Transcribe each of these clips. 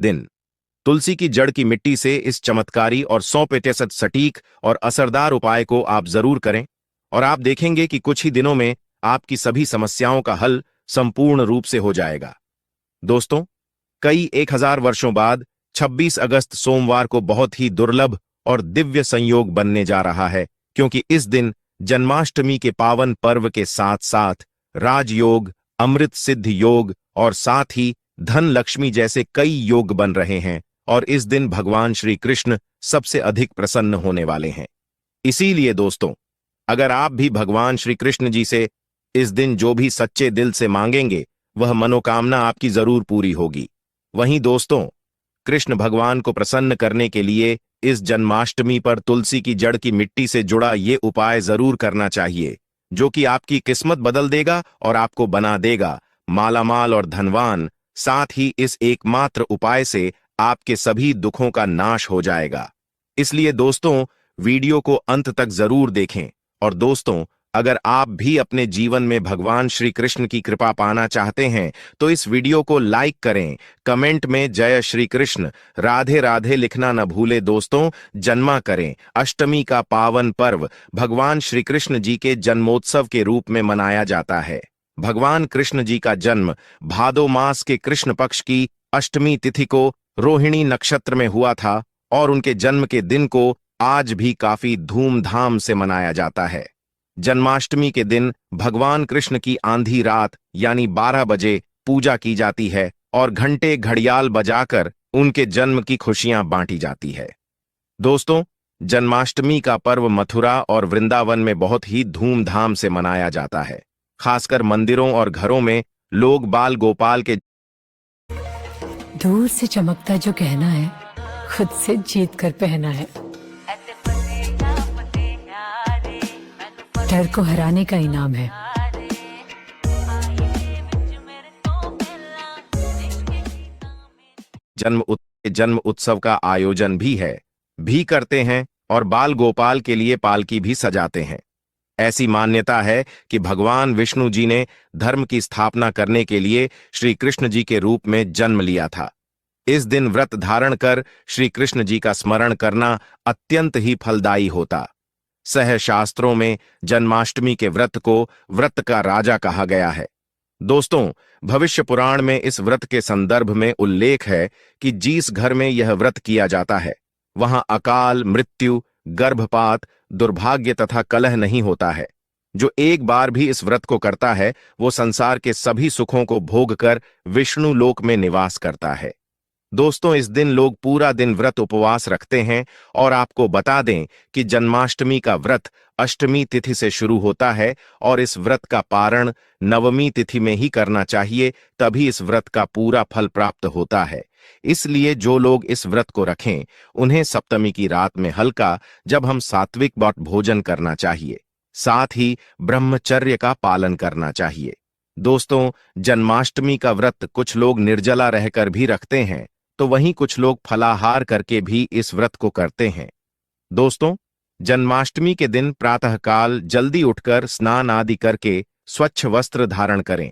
दिन तुलसी की जड़ की मिट्टी से इस चमत्कारी और 100% सटीक और असरदार उपाय को आप जरूर करें और आप देखेंगे कि कुछ ही दिनों में आपकी सभी समस्याओं का हल संपूर्ण रूप से हो जाएगा। दोस्तों, कई 1000 वर्षों बाद 26 अगस्त सोमवार को बहुत ही दुर्लभ और दिव्य संयोग बनने जा रहा है, क्योंकि इस दिन जन्माष्टमी के पावन पर्व के साथ साथ राजयोग, अमृत सिद्ध योग और साथ ही धन लक्ष्मी जैसे कई योग बन रहे हैं और इस दिन भगवान श्री कृष्ण सबसे अधिक प्रसन्न होने वाले हैं। इसीलिए दोस्तों, अगर आप भी भगवान श्री कृष्ण जी से इस दिन जो भी सच्चे दिल से मांगेंगे वह मनोकामना आपकी जरूर पूरी होगी। वहीं दोस्तों, कृष्ण भगवान को प्रसन्न करने के लिए इस जन्माष्टमी पर तुलसी की जड़ की मिट्टी से जुड़ा ये उपाय जरूर करना चाहिए, जो कि आपकी किस्मत बदल देगा और आपको बना देगा मालामाल और धनवान। साथ ही इस एकमात्र उपाय से आपके सभी दुखों का नाश हो जाएगा। इसलिए दोस्तों, वीडियो को अंत तक जरूर देखें। और दोस्तों, अगर आप भी अपने जीवन में भगवान श्री कृष्ण की कृपा पाना चाहते हैं तो इस वीडियो को लाइक करें, कमेंट में जय श्री कृष्ण, राधे राधे लिखना न भूले। दोस्तों, जन्मा करें। अष्टमी का पावन पर्व भगवान श्री कृष्ण जी के जन्मोत्सव के रूप में मनाया जाता है। भगवान कृष्ण जी का जन्म भादो मास के कृष्ण पक्ष की अष्टमी तिथि को रोहिणी नक्षत्र में हुआ था और उनके जन्म के दिन को आज भी काफी धूमधाम से मनाया जाता है। जन्माष्टमी के दिन भगवान कृष्ण की आंधी रात यानी 12 बजे पूजा की जाती है और घंटे घड़ियाल बजाकर उनके जन्म की खुशियां बांटी जाती है। दोस्तों, जन्माष्टमी का पर्व मथुरा और वृंदावन में बहुत ही धूमधाम से मनाया जाता है। खासकर मंदिरों और घरों में लोग बाल गोपाल के दूर से चमकता जो कहना है खुद से जीत कर पहना है। डर को हराने का इनाम है। जन्म उत्सव का आयोजन भी करते हैं और बाल गोपाल के लिए पालकी भी सजाते हैं। ऐसी मान्यता है कि भगवान विष्णु जी ने धर्म की स्थापना करने के लिए श्री कृष्ण जी के रूप में जन्म लिया था। इस दिन व्रत धारण कर श्री कृष्ण जी का स्मरण करना अत्यंत ही फलदायी होता। शास्त्रों में जन्माष्टमी के व्रत को व्रत का राजा कहा गया है। दोस्तों, भविष्य पुराण में इस व्रत के संदर्भ में उल्लेख है कि जिस घर में यह व्रत किया जाता है वहां अकाल मृत्यु, गर्भपात, दुर्भाग्य तथा कलह नहीं होता है। जो एक बार भी इस व्रत को करता है वो संसार के सभी सुखों को भोग कर विष्णु लोक में निवास करता है। दोस्तों, इस दिन लोग पूरा दिन व्रत उपवास रखते हैं और आपको बता दें कि जन्माष्टमी का व्रत अष्टमी तिथि से शुरू होता है और इस व्रत का पारण नवमी तिथि में ही करना चाहिए, तभी इस व्रत का पूरा फल प्राप्त होता है। इसलिए जो लोग इस व्रत को रखें उन्हें सप्तमी की रात में हल्का, जब हम सात्विक भोजन करना चाहिए, साथ ही ब्रह्मचर्य का पालन करना चाहिए। दोस्तों, जन्माष्टमी का व्रत कुछ लोग निर्जला रहकर भी रखते हैं तो वहीं कुछ लोग फलाहार करके भी इस व्रत को करते हैं। दोस्तों, जन्माष्टमी के दिन प्रातःकाल जल्दी उठकर स्नान आदि करके स्वच्छ वस्त्र धारण करें।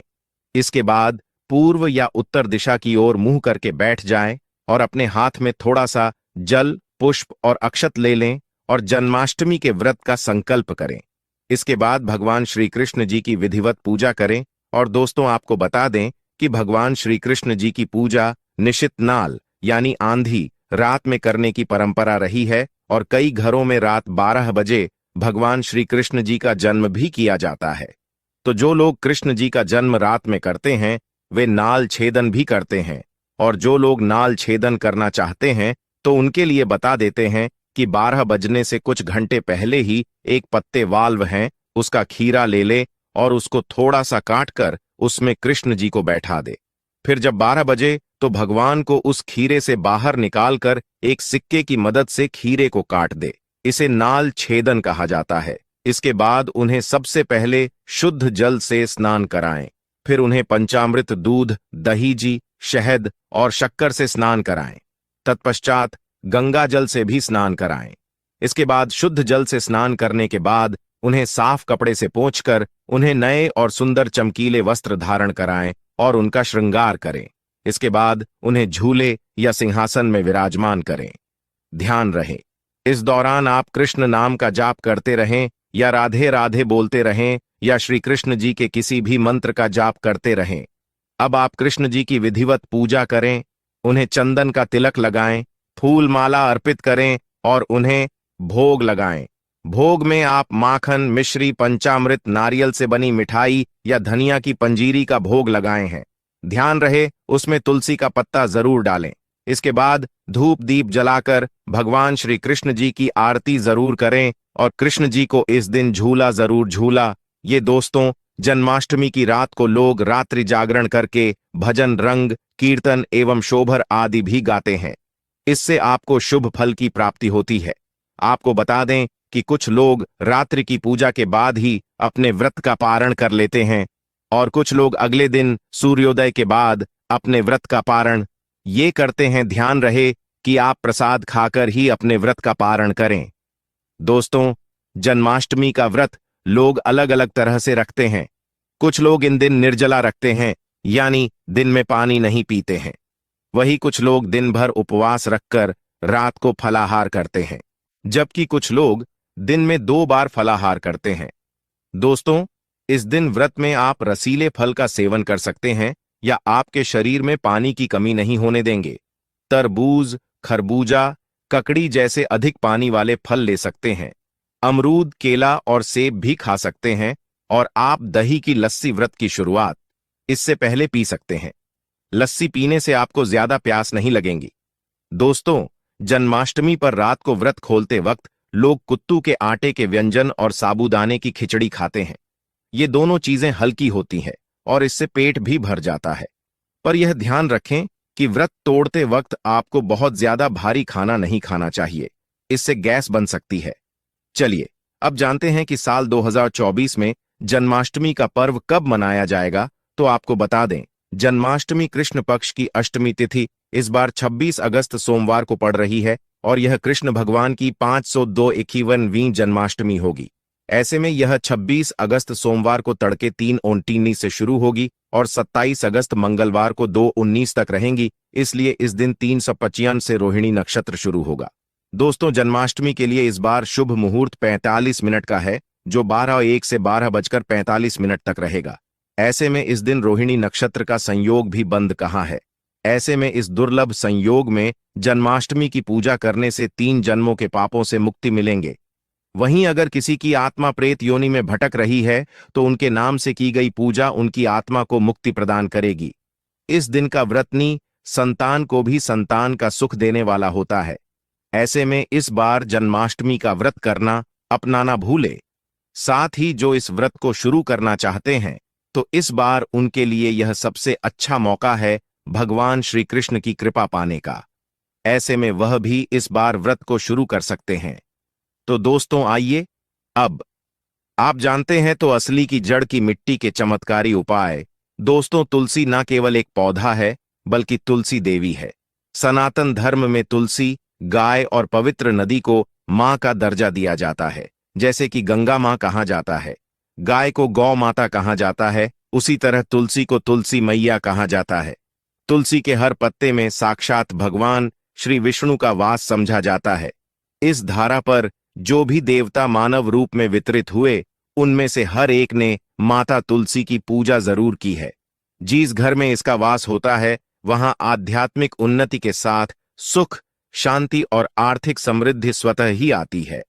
इसके बाद पूर्व या उत्तर दिशा की ओर मुंह करके बैठ जाएं और अपने हाथ में थोड़ा सा जल, पुष्प और अक्षत ले लें और जन्माष्टमी के व्रत का संकल्प करें। इसके बाद भगवान श्री कृष्ण जी की विधिवत पूजा करें। और दोस्तों, आपको बता दें कि भगवान श्री कृष्ण जी की पूजा निशित नाल यानी आंधी रात में करने की परंपरा रही है और कई घरों में रात 12 बजे भगवान श्री कृष्ण जी का जन्म भी किया जाता है। तो जो लोग कृष्ण जी का जन्म रात में करते हैं वे नाल छेदन भी करते हैं, और जो लोग नाल छेदन करना चाहते हैं तो उनके लिए बता देते हैं कि 12 बजने से कुछ घंटे पहले ही एक पत्ते वाल्व हैं उसका खीरा ले ले और उसको थोड़ा सा काटकर उसमें कृष्ण जी को बैठा दे। फिर जब 12 बजे तो भगवान को उस खीरे से बाहर निकालकर एक सिक्के की मदद से खीरे को काट दे। इसे नाल छेदन कहा जाता है। इसके बाद उन्हें सबसे पहले शुद्ध जल से स्नान कराएं, फिर उन्हें पंचामृत दूध, दही जी, शहद और शक्कर से स्नान कराएं। तत्पश्चात गंगा जल से भी स्नान कराएं। इसके बाद शुद्ध जल से स्नान करने के बाद उन्हें साफ कपड़े से पोंछकर उन्हें नए और सुंदर चमकीले वस्त्र धारण कराएं और उनका श्रृंगार करें। इसके बाद उन्हें झूले या सिंहासन में विराजमान करें। ध्यान रहे, इस दौरान आप कृष्ण नाम का जाप करते रहें या राधे राधे बोलते रहें या श्री कृष्ण जी के किसी भी मंत्र का जाप करते रहें। अब आप कृष्ण जी की विधिवत पूजा करें, उन्हें चंदन का तिलक लगाएं, फूल माला अर्पित करें और उन्हें भोग लगाएं। भोग में आप माखन, मिश्री, पंचामृत, नारियल से बनी मिठाई या धनिया की पंजीरी का भोग लगाए हैं। ध्यान रहे, उसमें तुलसी का पत्ता जरूर डालें। इसके बाद धूप दीप जलाकर भगवान श्री कृष्ण जी की आरती जरूर करें और कृष्ण जी को इस दिन झूला जरूर झूला। ये दोस्तों, जन्माष्टमी की रात को लोग रात्रि जागरण करके भजन, रंग, कीर्तन एवं शोभर आदि भी गाते हैं। इससे आपको शुभ फल की प्राप्ति होती है। आपको बता दें कि कुछ लोग रात्रि की पूजा के बाद ही अपने व्रत का पारण कर लेते हैं और कुछ लोग अगले दिन सूर्योदय के बाद अपने व्रत का पारण ये करते हैं। ध्यान रहे कि आप प्रसाद खाकर ही अपने व्रत का पारण करें। दोस्तों, जन्माष्टमी का व्रत लोग अलग अलग तरह से रखते हैं। कुछ लोग इन दिन निर्जला रखते हैं, यानी दिन में पानी नहीं पीते हैं। वही कुछ लोग दिन भर उपवास रखकर रात को फलाहार करते हैं, जबकि कुछ लोग दिन में 2 बार फलाहार करते हैं। दोस्तों, इस दिन व्रत में आप रसीले फल का सेवन कर सकते हैं या आपके शरीर में पानी की कमी नहीं होने देंगे। तरबूज, खरबूजा, ककड़ी जैसे अधिक पानी वाले फल ले सकते हैं। अमरूद, केला और सेब भी खा सकते हैं और आप दही की लस्सी व्रत की शुरुआत इससे पहले पी सकते हैं। लस्सी पीने से आपको ज्यादा प्यास नहीं लगेंगी। दोस्तों, जन्माष्टमी पर रात को व्रत खोलते वक्त लोग कुत्तू के आटे के व्यंजन और साबूदाने की खिचड़ी खाते हैं। ये दोनों चीजें हल्की होती हैं और इससे पेट भी भर जाता है। पर यह ध्यान रखें कि व्रत तोड़ते वक्त आपको बहुत ज्यादा भारी खाना नहीं खाना चाहिए, इससे गैस बन सकती है। चलिए, अब जानते हैं कि साल 2024 में जन्माष्टमी का पर्व कब मनाया जाएगा। तो आपको बता दें, जन्माष्टमी कृष्ण पक्ष की अष्टमी तिथि इस बार 26 अगस्त सोमवार को पड़ रही है और यह कृष्ण भगवान की 502वीं जन्माष्टमी होगी। ऐसे में यह 26 अगस्त सोमवार को तड़के 3:19 से शुरू होगी और 27 अगस्त मंगलवार को 2:19 तक रहेंगी। इसलिए इस दिन 355 से रोहिणी नक्षत्र शुरू होगा। दोस्तों, जन्माष्टमी के लिए इस बार शुभ मुहूर्त 45 मिनट का है, जो 12:01 से 12:45 तक रहेगा। ऐसे में इस दिन रोहिणी नक्षत्र का संयोग भी बंद कहाँ है। ऐसे में इस दुर्लभ संयोग में जन्माष्टमी की पूजा करने से 3 जन्मों के पापों से मुक्ति मिलेंगे। वहीं अगर किसी की आत्मा प्रेत योनि में भटक रही है तो उनके नाम से की गई पूजा उनकी आत्मा को मुक्ति प्रदान करेगी। इस दिन का व्रतनी संतान को भी संतान का सुख देने वाला होता है। ऐसे में इस बार जन्माष्टमी का व्रत करना अपनाना भूले। साथ ही जो इस व्रत को शुरू करना चाहते हैं तो इस बार उनके लिए यह सबसे अच्छा मौका है भगवान श्री कृष्ण की कृपा पाने का। ऐसे में वह भी इस बार व्रत को शुरू कर सकते हैं। तो दोस्तों, आइए, अब आप जानते हैं तो असली की जड़ की मिट्टी के चमत्कारी उपाय। दोस्तों, तुलसी न केवल एक पौधा है बल्कि तुलसी देवी है। सनातन धर्म में तुलसी, गाय और पवित्र नदी को मां का दर्जा दिया जाता है। जैसे कि गंगा मां कहा जाता है, गाय को गौ माता कहा जाता है, उसी तरह तुलसी को तुलसी मैया कहा जाता है। तुलसी के हर पत्ते में साक्षात भगवान श्री विष्णु का वास समझा जाता है। इस धारा पर जो भी देवता मानव रूप में वितरित हुए, उनमें से हर एक ने माता तुलसी की पूजा जरूर की है। जिस घर में इसका वास होता है वहां आध्यात्मिक उन्नति के साथ सुख, शांति और आर्थिक समृद्धि स्वतः ही आती है।